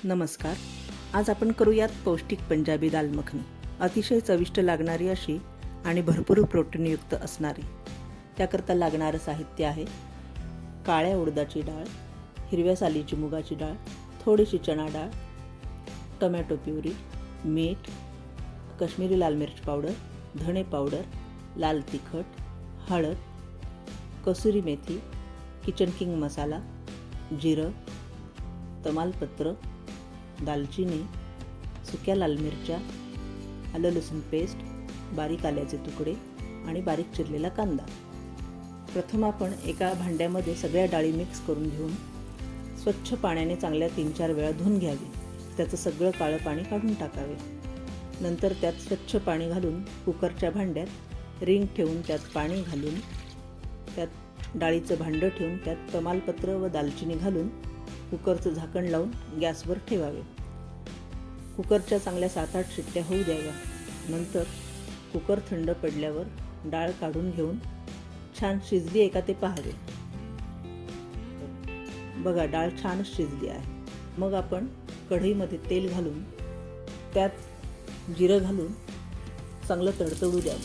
नमस्कार. आज आपण करूयात पौष्टिक पंजाबी दाल मखनी. अतिशय चविष्ट लागणारी अशी आणि भरपूर प्रोटीनयुक्त असणारी. त्याकरता लागणारं साहित्य आहे काळ्या उडदाची डाळ, हिरव्या सालीची मुगाची डाळ, थोडीशी चणा डाळ, टोमॅटो प्युरी, मीठ, काश्मीरी लाल मिर्च पावडर, धणे पावडर, लाल तिखट, हळद, कसुरी मेथी, किचन किंग मसाला, जिरं, तमालपत्र, दालचिनी, सुक्या लाल मिरच्या, आलं लसूण पेस्ट, बारीक आल्याचे तुकडे आणि बारीक चिरलेला कांदा. प्रथम आपण एका भांड्यामध्ये सगळ्या डाळी मिक्स करून घेऊन स्वच्छ पाण्याने चांगल्या 3-4 वेळा धुवून घ्यावी. त्याचं सगळं काळं पाणी काढून टाकावे. नंतर त्यात स्वच्छ पाणी घालून कुकरच्या भांड्यात रिंग ठेवून त्यात पाणी घालून त्यात डाळीचं भांडं ठेवून त्यात तमालपत्र व दालचिनी घालून कुकरचं झाकण लावून गॅसवर ठेवावे. कुकरच्या चांगल्या 7-8 शिट्ट्या होऊ द्याव्या. नंतर कुकर थंड पडल्यावर डाळ काढून घेऊन छान शिजली आहे का ते पाहावे. बघा, डाळ छान शिजली आहे. मग आपण कढईमध्ये तेल घालून त्यात जिरं घालून चांगलं तडतडू द्यावं.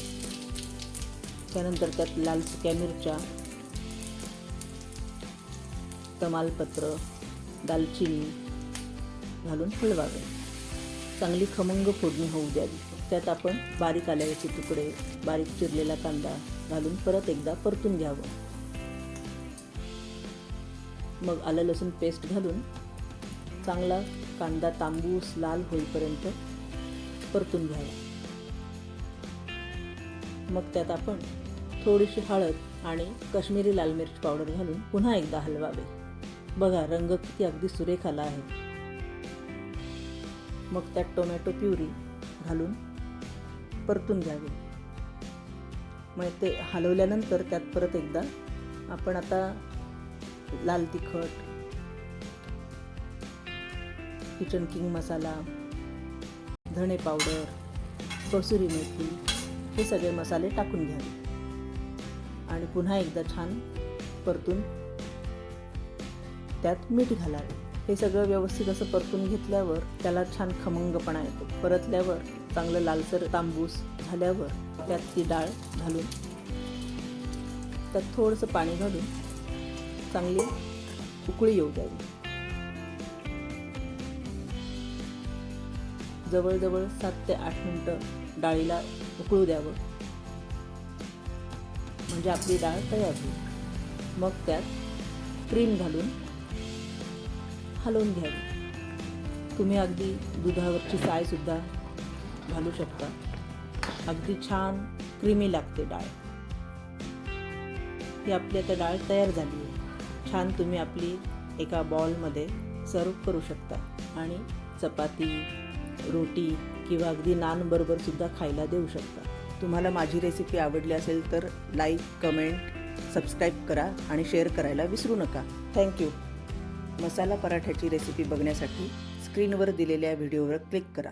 त्यानंतर त्यात लाल सुक्या मिरच्या, तमालपत्र, दालचिनी घालून हलवावे. चांगली खमंग फोडणी होऊ द्यावी. त्यात आपण बारीक आल्याचे तुकडे, बारीक चिरलेला कांदा घालून परत एकदा परतून घ्यावं. मग आलं लसूण पेस्ट घालून चांगला कांदा तांबूस लाल होईपर्यंत परतून घ्यावा. मग त्यात आपण थोडीशी हळद आणि काश्मीरी लाल मिर्च पावडर घालून पुन्हा एकदा हलवावे. बघा, रंग किती अगदी सुरेख आला आहे. मग त्यात टोमॅटो प्युरी घालून परतून घ्यावे. मग ते हलवल्यानंतर त्यात परत एकदा आपण आता लाल तिखट, किचन किंग मसाला, धणे पावडर, कसुरी मेथी हे सगळे मसाले टाकून घ्यावे आणि पुन्हा एकदा छान परतून त्यात मीठ घालावे. हे सगळं व्यवस्थित असं परतून घेतल्यावर त्याला छान खमंगपणा येतो. परतल्यावर चांगलं लालसर तांबूस झाल्यावर त्यात ती डाळ घालून त्यात थोडंसं पाणी घालून चांगली उकळी येऊ द्यावी. जवळजवळ 7 ते 8 मिनटं डाळीला उकळू द्यावं, म्हणजे आपली डाळ तयार होईल. मग त्यात क्रीम घालून हलवून घ्यावी. तुम्ही अगदी दुधावरची सायसुद्धा घालू शकता. अगदी छान क्रीमी लागते डाळ. ही आपली आता डाळ तयार झाली आहे. छान तुम्ही आपली एका बॉलमध्ये सर्व करू शकता आणि चपाती, रोटी किंवा अगदी नानबरोबर सुद्धा खायला देऊ शकता. तुम्हाला माझी रेसिपी आवडली असेल तर लाईक, कमेंट, सबस्क्राईब करा आणि शेअर करायला विसरू नका. थँक्यू. मसाला पराठ्याची रेसिपी बघण्यासाठी स्क्रीनवर दिलेल्या व्हिडिओवर क्लिक करा.